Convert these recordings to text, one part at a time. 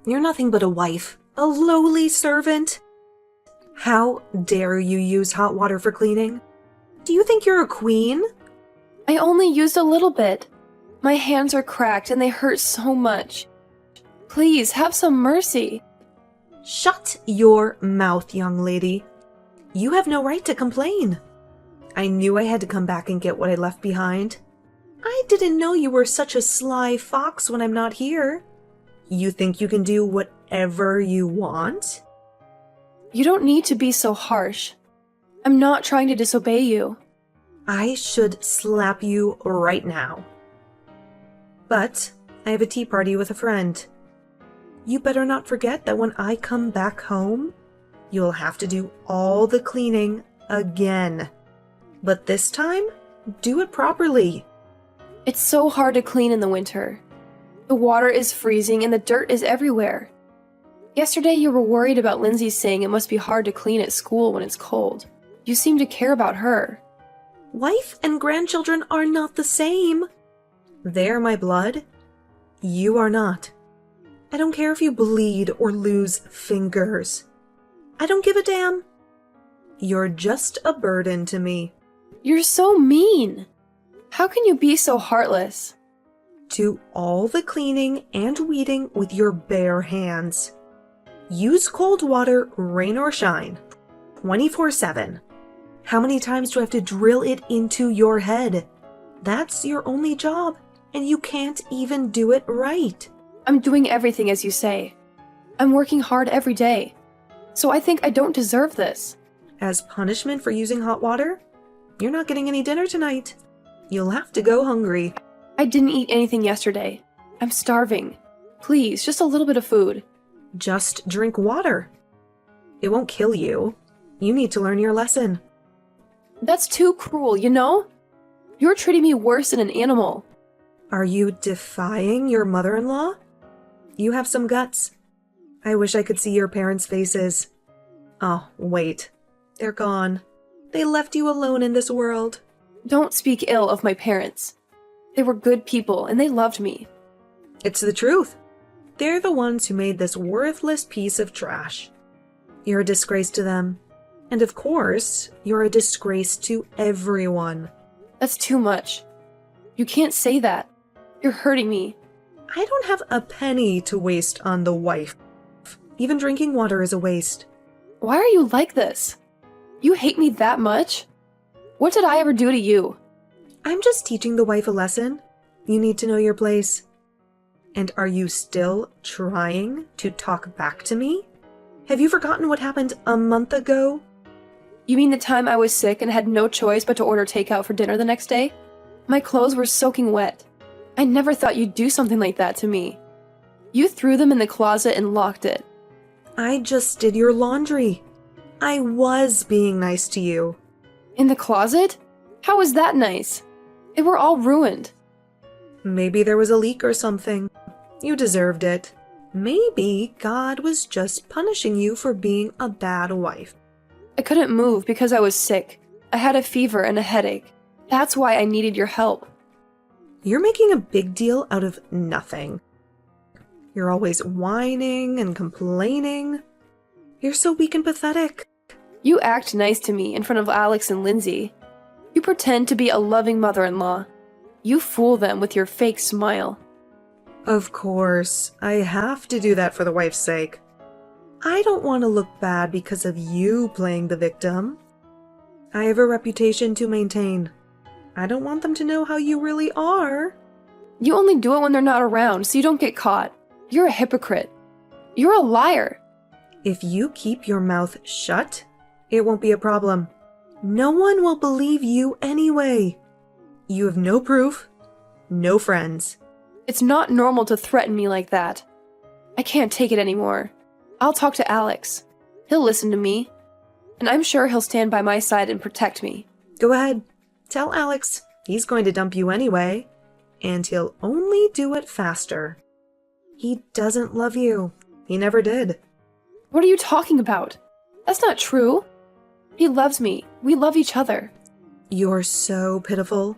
You're nothing but a wife, a lowly servant. How dare you use hot water for cleaning? Do you think you're a queen? I only used a little bit. My hands are cracked and they hurt so much. Please, have some mercy. Shut your mouth, young lady. You have no right to complain. I knew I had to come back and get what I left behind. I didn't know you were such a sly fox when I'm not here. You think you can do whatever you want? You don't need to be so harsh. I'm not trying to disobey you. I should slap you right now. But I have a tea party with a friend. You better not forget that when I come back home, you'll have to do all the cleaning again. But this time, do it properly. It's so hard to clean in the winter. The water is freezing and the dirt is everywhere. Yesterday you were worried about Lindsay saying it must be hard to clean at school when it's cold. You seem to care about her. Wife and grandchildren are not the same. They're my blood. You are not. I don't care if you bleed or lose fingers. I don't give a damn. You're just a burden to me. You're so mean. How can you be so heartless? Do all the cleaning and weeding with your bare hands. Use cold water, rain or shine, 24/7. How many times do I have to drill it into your head? That's your only job, and you can't even do it right. I'm doing everything as you say. I'm working hard every day. So I think I don't deserve this. As punishment for using hot water, you're not getting any dinner tonight. You'll have to go hungry. I didn't eat anything yesterday. I'm starving. Please, just a little bit of food. Just drink water. It won't kill you. You need to learn your lesson. That's too cruel, you know? You're treating me worse than an animal. Are you defying your mother-in-law? You have some guts. I wish I could see your parents' faces. Oh, wait. They're gone. They left you alone in this world. Don't speak ill of my parents. They were good people and they loved me. It's the truth. They're the ones who made this worthless piece of trash. You're a disgrace to them. And of course, you're a disgrace to everyone. That's too much. You can't say that. You're hurting me. I don't have a penny to waste on the wife. Even drinking water is a waste. Why are you like this? You hate me that much? What did I ever do to you? I'm just teaching the wife a lesson. You need to know your place. And are you still trying to talk back to me? Have you forgotten what happened a month ago? You mean the time I was sick and had no choice but to order takeout for dinner the next day? My clothes were soaking wet. I never thought you'd do something like that to me. You threw them in the closet and locked it. I just did your laundry. I was being nice to you. In the closet? How was that nice? They were all ruined. Maybe there was a leak or something. You deserved it. Maybe God was just punishing you for being a bad wife. I couldn't move because I was sick. I had a fever and a headache. That's why I needed your help. You're making a big deal out of nothing. You're always whining and complaining. You're so weak and pathetic. You act nice to me in front of Alex and Lindsay. You pretend to be a loving mother-in-law. You fool them with your fake smile. Of course, I have to do that for the wife's sake. I don't want to look bad because of you playing the victim. I have a reputation to maintain. I don't want them to know how you really are. You only do it when they're not around, so you don't get caught. You're a hypocrite. You're a liar. If you keep your mouth shut, it won't be a problem. No one will believe you anyway. You have no proof, no friends. It's not normal to threaten me like that. I can't take it anymore. I'll talk to Alex. He'll listen to me. And I'm sure he'll stand by my side and protect me. Go ahead. Tell Alex he's going to dump you anyway. And he'll only do it faster. He doesn't love you. He never did. What are you talking about? That's not true. He loves me. We love each other. You're so pitiful.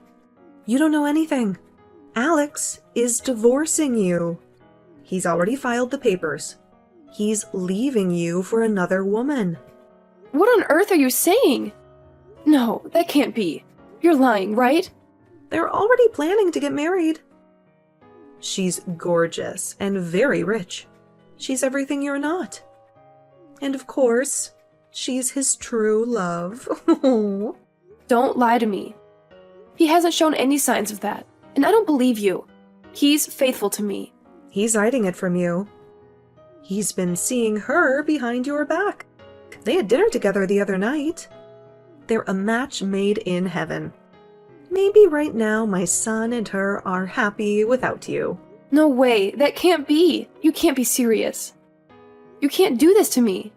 You don't know anything. Alex is divorcing you. He's already filed the papers. He's leaving you for another woman. What on earth are you saying? No, that can't be. You're lying, right? They're already planning to get married. She's gorgeous and very rich. She's everything you're not. And of course, she's his true love. Don't lie to me. He hasn't shown any signs of that, and I don't believe you. He's faithful to me. He's hiding it from you. He's been seeing her behind your back. They had dinner together the other night. They're a match made in heaven. Maybe right now my son and her are happy without you. No way, that can't be. You can't be serious. You can't do this to me.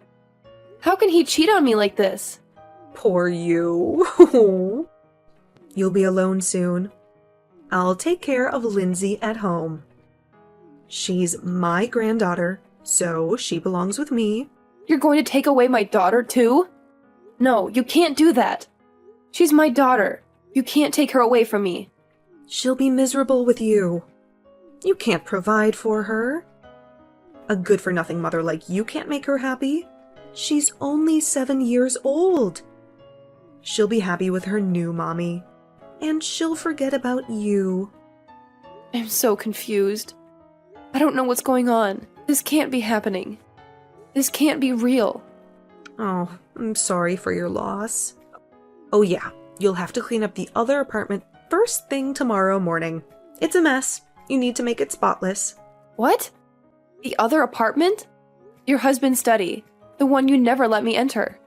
How can he cheat on me like this? Poor you. You'll be alone soon. I'll take care of Lindsay at home. She's my granddaughter, so she belongs with me. You're going to take away my daughter too? No, you can't do that. She's my daughter. You can't take her away from me. She'll be miserable with you. You can't provide for her. A good-for-nothing mother like you can't make her happy. She's only 7 years old. She'll be happy with her new mommy, and she'll forget about you. I'm so confused. I don't know what's going on. This can't be happening. This can't be real. Oh, I'm sorry for your loss. Oh yeah, you'll have to clean up the other apartment first thing tomorrow morning. It's a mess. You need to make it spotless. What? The other apartment? Your husband's study. The one you never let me enter.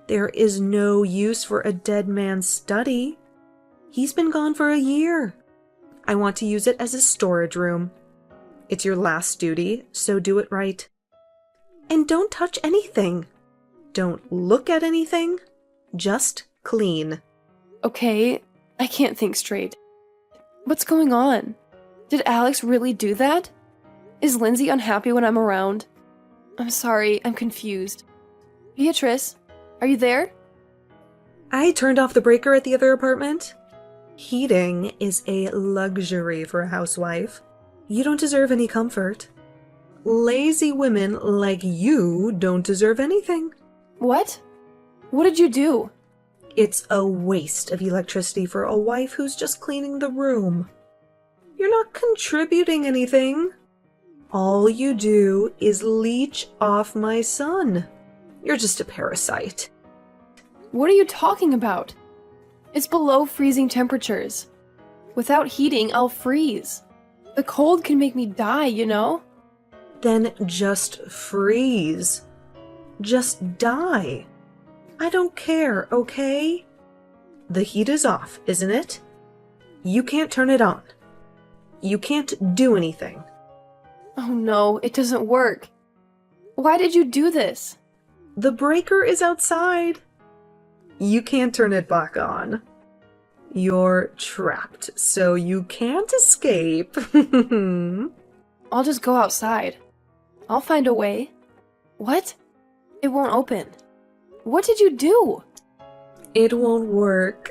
There is no use for a dead man's study. He's been gone for a year. I want to use it as a storage room. It's your last duty, so do it right. And don't touch anything. Don't look at anything. Just clean. Okay, I can't think straight. What's going on? Did Alex really do that? Is Lindsay unhappy when I'm around? I'm sorry, I'm confused. Beatrice, are you there? I turned off the breaker at the other apartment. Heating is a luxury for a housewife. You don't deserve any comfort. Lazy women like you don't deserve anything. What? What did you do? It's a waste of electricity for a wife who's just cleaning the room. You're not contributing anything. All you do is leech off my son. You're just a parasite. What are you talking about? It's below freezing temperatures. Without heating, I'll freeze. The cold can make me die, you know? Then just freeze. Just die. I don't care, okay? The heat is off, isn't it? You can't turn it on. You can't do anything. Oh no, it doesn't work. Why did you do this? The breaker is outside. You can't turn it back on. You're trapped, so you can't escape. I'll just go outside. I'll find a way. What? It won't open. What did you do? It won't work.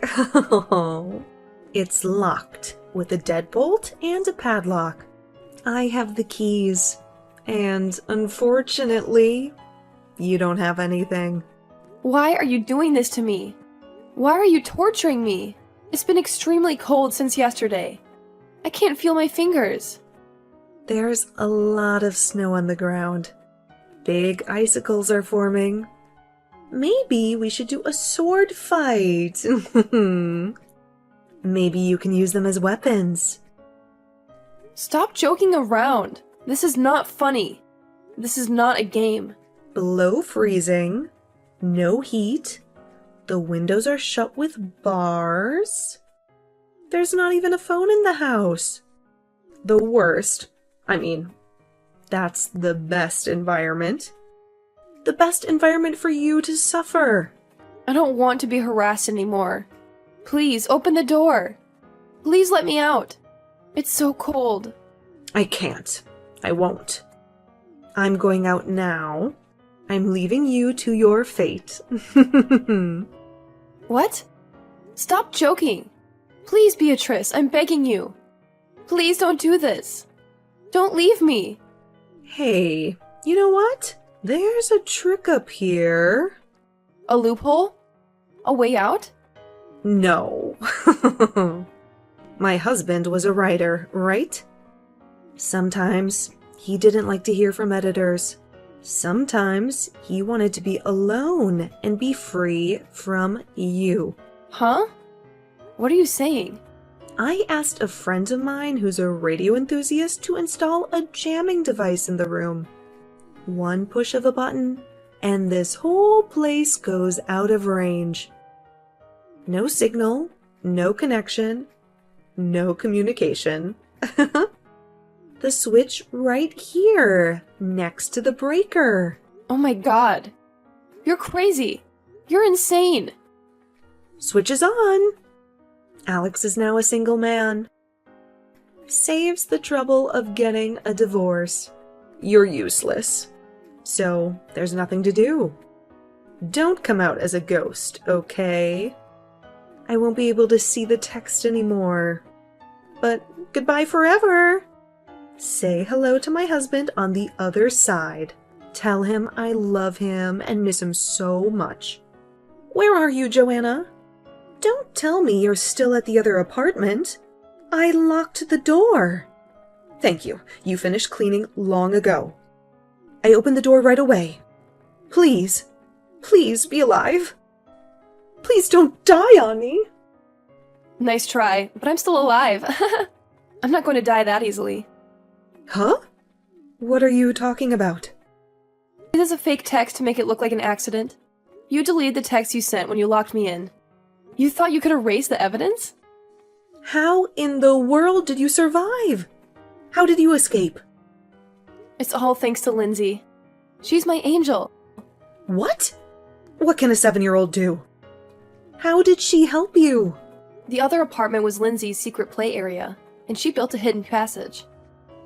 It's locked with a deadbolt and a padlock. I have the keys, and unfortunately, you don't have anything. Why are you doing this to me? Why are you torturing me? It's been extremely cold since yesterday. I can't feel my fingers. There's a lot of snow on the ground. Big icicles are forming. Maybe we should do a sword fight. Maybe you can use them as weapons. Stop joking around. This is not funny. This is not a game. Below freezing. No heat. The windows are shut with bars. There's not even a phone in the house. The worst. That's the best environment. The best environment for you to suffer. I don't want to be harassed anymore. Please, open the door. Please let me out. It's so cold. I can't. I won't. I'm going out now. I'm leaving you to your fate. What? Stop joking. Please, Beatrice, I'm begging you. Please don't do this. Don't leave me. Hey, you know what? There's a trick up here. A loophole? A way out? No. My husband was a writer, right? Sometimes he didn't like to hear from editors. Sometimes he wanted to be alone and be free from you. Huh? What are you saying? I asked a friend of mine who's a radio enthusiast to install a jamming device in the room. One push of a button, and this whole place goes out of range. No signal, no connection, no communication. The switch right here, next to the breaker. Oh my god. You're crazy. You're insane. Switch is on. Alex is now a single man. Saves the trouble of getting a divorce. You're useless. So there's nothing to do. Don't come out as a ghost, okay? I won't be able to see the text anymore. But goodbye forever. Say hello to my husband on the other side. Tell him I love him and miss him so much. Where are you, Joanna? Don't tell me you're still at the other apartment. I locked the door. Thank you. You finished cleaning long ago. I opened the door right away. Please, please be alive. Please don't die on me. Nice try, but I'm still alive. I'm not going to die that easily. Huh? What are you talking about? It is a fake text to make it look like an accident. You deleted the text you sent when you locked me in. You thought you could erase the evidence? How in the world did you survive? How did you escape? It's all thanks to Lindsay. She's my angel. What? What can a 7-year-old do? How did she help you? The other apartment was Lindsay's secret play area, and she built a hidden passage.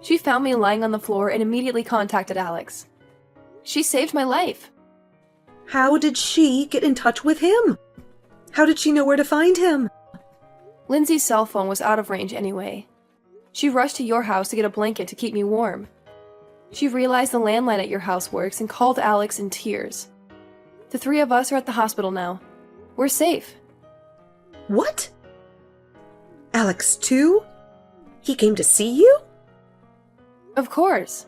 She found me lying on the floor and immediately contacted Alex. She saved my life. How did she get in touch with him? How did she know where to find him? Lindsay's cell phone was out of range anyway. She rushed to your house to get a blanket to keep me warm. She realized the landline at your house works and called Alex in tears. The 3 of us are at the hospital now. We're safe. What? Alex too? He came to see you? Of course.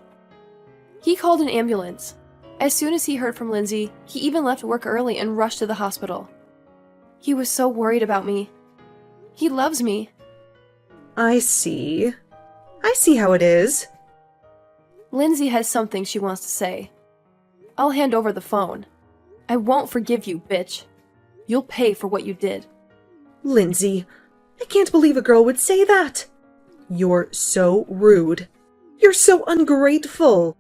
He called an ambulance. As soon as he heard from Lindsay, he even left work early and rushed to the hospital. He was so worried about me. He loves me. I see. I see how it is. Lindsay has something she wants to say. I'll hand over the phone. I won't forgive you, bitch. You'll pay for what you did. Lindsay, I can't believe a girl would say that. You're so rude. You're so ungrateful.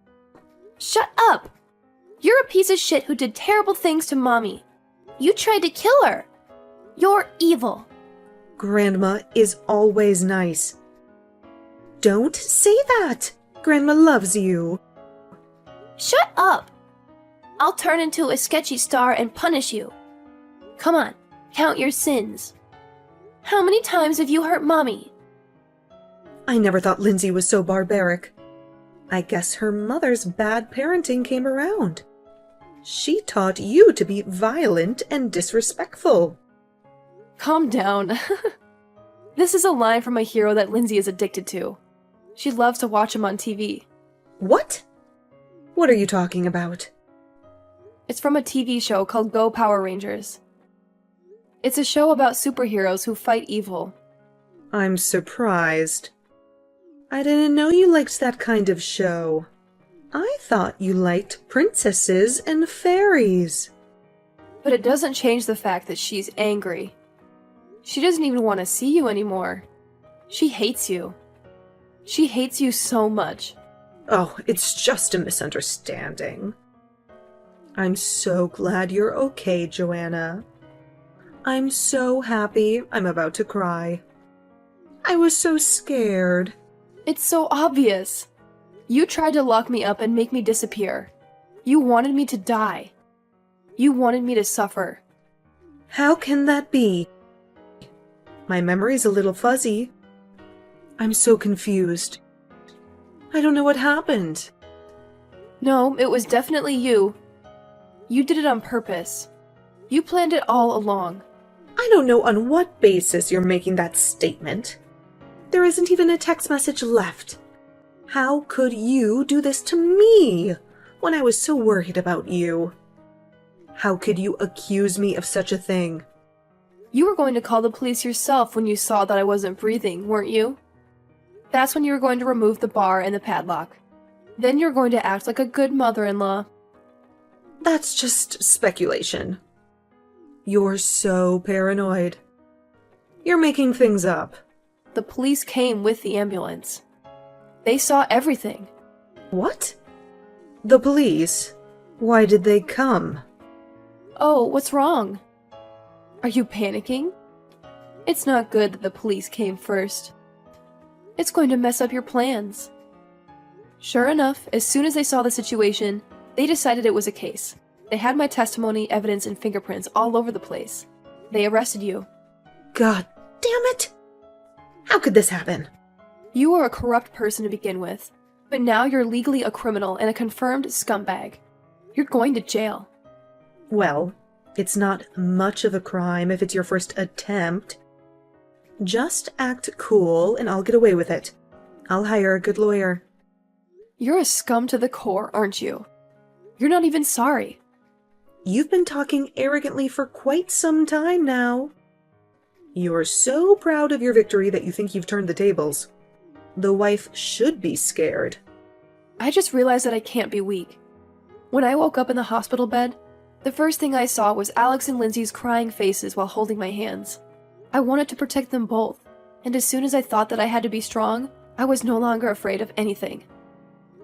Shut up! You're a piece of shit who did terrible things to Mommy. You tried to kill her. You're evil. Grandma is always nice. Don't say that. Grandma loves you. Shut up! I'll turn into a sketchy star and punish you. Come on, count your sins. How many times have you hurt Mommy? I never thought Lindsay was so barbaric. I guess her mother's bad parenting came around. She taught you to be violent and disrespectful. Calm down. This is a line from a hero that Lindsay is addicted to. She loves to watch him on TV. What? What are you talking about? It's from a TV show called Go Power Rangers. It's a show about superheroes who fight evil. I'm surprised. I didn't know you liked that kind of show. I thought you liked princesses and fairies. But it doesn't change the fact that she's angry. She doesn't even want to see you anymore. She hates you. She hates you so much. Oh, it's just a misunderstanding. I'm so glad you're okay, Joanna. I'm so happy I'm about to cry. I was so scared. It's so obvious. You tried to lock me up and make me disappear. You wanted me to die. You wanted me to suffer. How can that be? My memory's a little fuzzy. I'm so confused. I don't know what happened. No, it was definitely you. You did it on purpose. You planned it all along. I don't know on what basis you're making that statement. There isn't even a text message left. How could you do this to me when I was so worried about you? How could you accuse me of such a thing? You were going to call the police yourself when you saw that I wasn't breathing, weren't you? That's when you were going to remove the bar and the padlock. Then you're going to act like a good mother-in-law. That's just speculation. You're so paranoid. You're making things up. The police came with the ambulance. They saw everything. What? The police? Why did they come? Oh, what's wrong? Are you panicking? It's not good that the police came first. It's going to mess up your plans. Sure enough, as soon as they saw the situation, they decided it was a case. They had my testimony, evidence, and fingerprints all over the place. They arrested you. God damn it! How could this happen? You were a corrupt person to begin with, but now you're legally a criminal and a confirmed scumbag. You're going to jail. Well, it's not much of a crime if it's your first attempt. Just act cool and I'll get away with it. I'll hire a good lawyer. You're a scum to the core, aren't you? You're not even sorry. You've been talking arrogantly for quite some time now. You're so proud of your victory that you think you've turned the tables. The wife should be scared. I just realized that I can't be weak. When I woke up in the hospital bed, the first thing I saw was Alex and Lindsay's crying faces while holding my hands. I wanted to protect them both, and as soon as I thought that I had to be strong, I was no longer afraid of anything.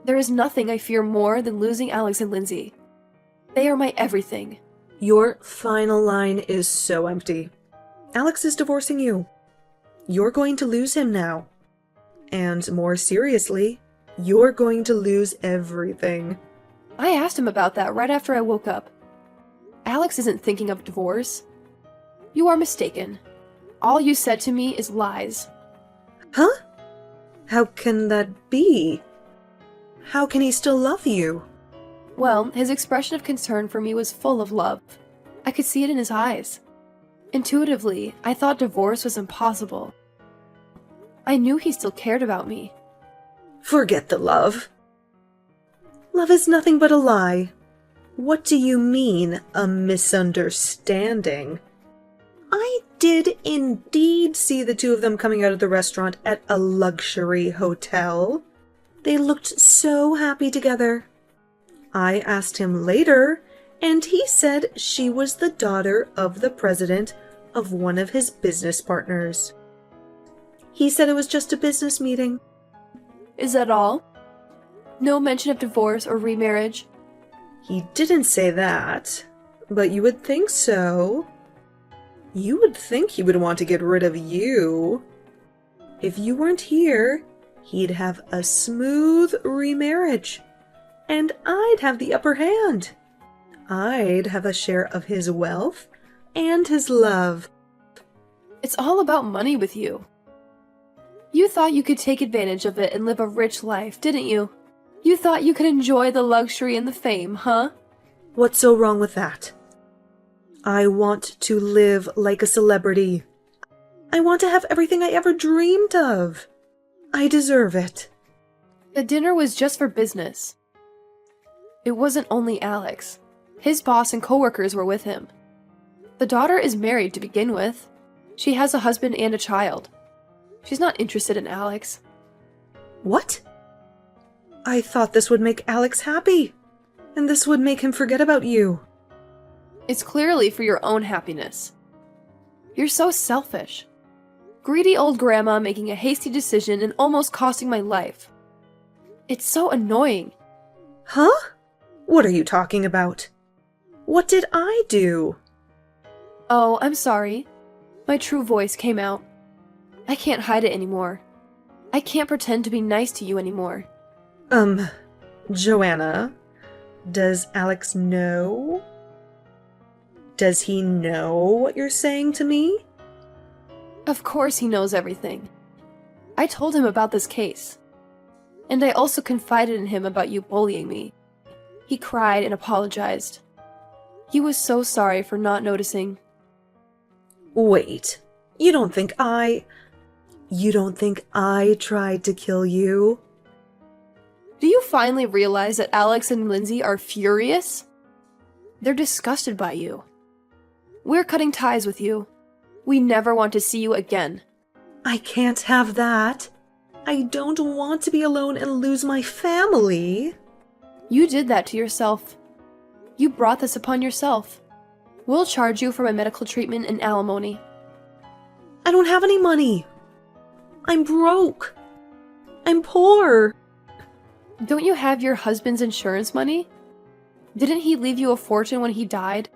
There is nothing I fear more than losing Alex and Lindsay. They are my everything. Your final line is so empty. Alex is divorcing you. You're going to lose him now. And more seriously, you're going to lose everything. I asked him about that right after I woke up. Alex isn't thinking of divorce. You are mistaken. All you said to me is lies. Huh? How can that be? How can he still love you? Well, his expression of concern for me was full of love. I could see it in his eyes. Intuitively, I thought divorce was impossible. I knew he still cared about me. Forget the love. Love is nothing but a lie. What do you mean, a misunderstanding? I did indeed see the two of them coming out of the restaurant at a luxury hotel. They looked so happy together. I asked him later, and he said she was the daughter of the president of one of his business partners. He said it was just a business meeting. Is that all? No mention of divorce or remarriage? He didn't say that, but you would think so. You would think he would want to get rid of you. If you weren't here, he'd have a smooth remarriage, and I'd have the upper hand. I'd have a share of his wealth and his love. It's all about money with you. You thought you could take advantage of it and live a rich life, didn't you? You thought you could enjoy the luxury and the fame, huh? What's so wrong with that? I want to live like a celebrity. I want to have everything I ever dreamed of. I deserve it. The dinner was just for business. It wasn't only Alex. His boss and coworkers were with him. The daughter is married to begin with. She has a husband and a child. She's not interested in Alex. What? I thought this would make Alex happy, and this would make him forget about you. It's clearly for your own happiness. You're so selfish. Greedy old grandma making a hasty decision and almost costing my life. It's so annoying. Huh? What are you talking about? What did I do? Oh, I'm sorry. My true voice came out. I can't hide it anymore. I can't pretend to be nice to you anymore. Joanna, does Alex know? Does he know what you're saying to me? Of course he knows everything. I told him about this case. And I also confided in him about you bullying me. He cried and apologized. He was so sorry for not noticing. Wait, you don't think I tried to kill you? Do you finally realize that Alex and Lindsay are furious? They're disgusted by you. We're cutting ties with you. We never want to see you again. I can't have that. I don't want to be alone and lose my family. You did that to yourself. You brought this upon yourself. We'll charge you for my medical treatment and alimony. I don't have any money. I'm broke. I'm poor. Don't you have your husband's insurance money? Didn't he leave you a fortune when he died?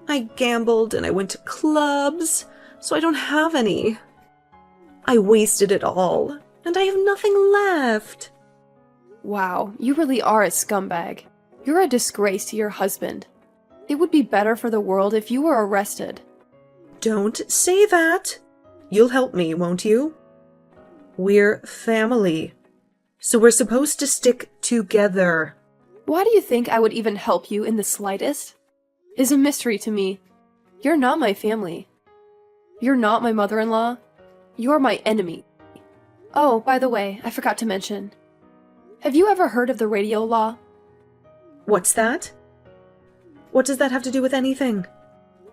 I gambled and I went to clubs, so I don't have any. I wasted it all, and I have nothing left. Wow, you really are a scumbag. You're a disgrace to your husband. It would be better for the world if you were arrested. Don't say that. You'll help me, won't you? We're family, so we're supposed to stick together. Why do you think I would even help you in the slightest? It's a mystery to me. You're not my family. You're not my mother-in-law. You're my enemy. Oh, by the way, I forgot to mention. Have you ever heard of the radio law? What's that? What does that have to do with anything?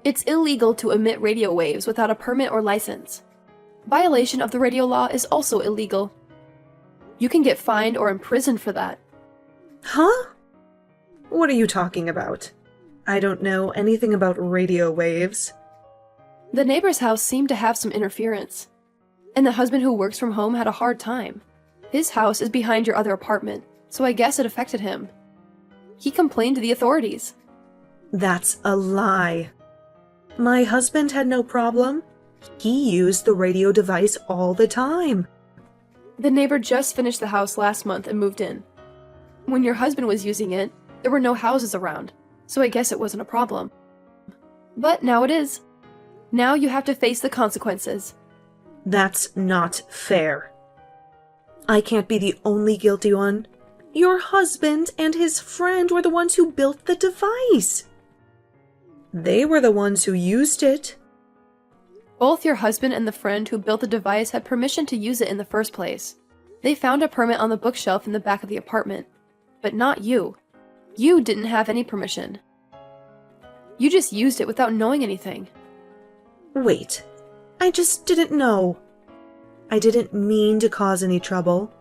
It's illegal to emit radio waves without a permit or license. Violation of the radio law is also illegal. You can get fined or imprisoned for that. Huh? What are you talking about? I don't know anything about radio waves. The neighbor's house seemed to have some interference, and the husband who works from home had a hard time. His house is behind your other apartment, so I guess it affected him. He complained to the authorities. That's a lie. My husband had no problem. He used the radio device all the time. The neighbor just finished the house last month and moved in. When your husband was using it, there were no houses around, so I guess it wasn't a problem. But now it is. Now you have to face the consequences. That's not fair. I can't be the only guilty one. Your husband and his friend were the ones who built the device. They were the ones who used it. Both your husband and the friend who built the device had permission to use it in the first place. They found a permit on the bookshelf in the back of the apartment. But not you. You didn't have any permission. You just used it without knowing anything. Wait, I just didn't know. I didn't mean to cause any trouble.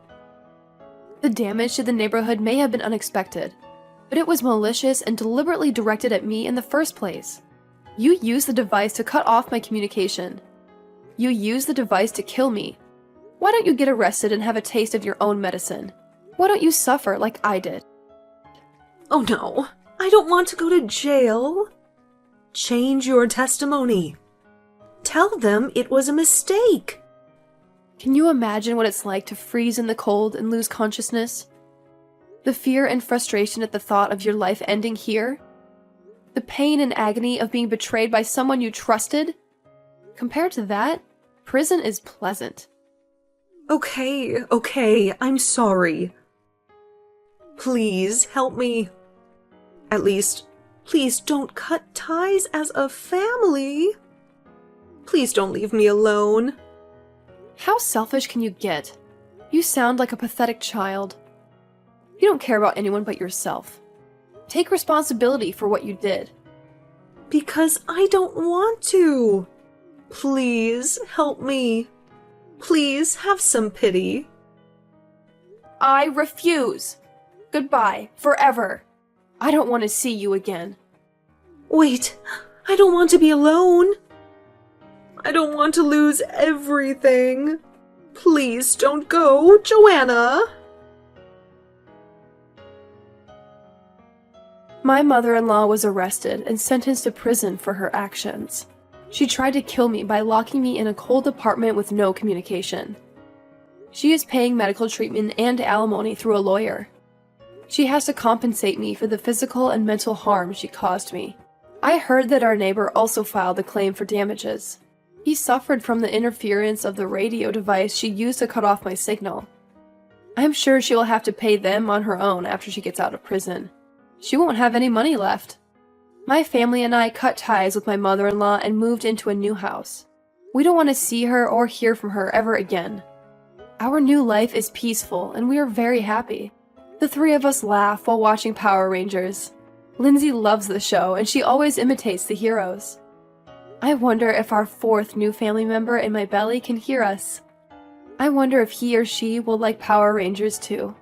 The damage to the neighborhood may have been unexpected, but it was malicious and deliberately directed at me in the first place. You used the device to cut off my communication. You used the device to kill me. Why don't you get arrested and have a taste of your own medicine? Why don't you suffer like I did? Oh no, I don't want to go to jail. Change your testimony. Tell them it was a mistake. Can you imagine what it's like to freeze in the cold and lose consciousness? The fear and frustration at the thought of your life ending here? The pain and agony of being betrayed by someone you trusted? Compared to that, prison is pleasant. Okay, I'm sorry. Please help me. At least, please don't cut ties as a family. Please don't leave me alone. How selfish can you get? You sound like a pathetic child. You don't care about anyone but yourself. Take responsibility for what you did. Because I don't want to. Please help me. Please have some pity. I refuse. Goodbye, forever. I don't want to see you again. Wait, I don't want to be alone. I don't want to lose everything. Please don't go, Joanna. My mother-in-law was arrested and sentenced to prison for her actions. She tried to kill me by locking me in a cold apartment with no communication. She is paying medical treatment and alimony through a lawyer. She has to compensate me for the physical and mental harm she caused me. I heard that our neighbor also filed a claim for damages. He suffered from the interference of the radio device she used to cut off my signal. I'm sure she will have to pay them on her own after she gets out of prison. She won't have any money left. My family and I cut ties with my mother-in-law and moved into a new house. We don't want to see her or hear from her ever again. Our new life is peaceful, and we are very happy. The three of us laugh while watching Power Rangers. Lindsay loves the show, and she always imitates the heroes. I wonder if our fourth new family member in my belly can hear us. I wonder if he or she will like Power Rangers too.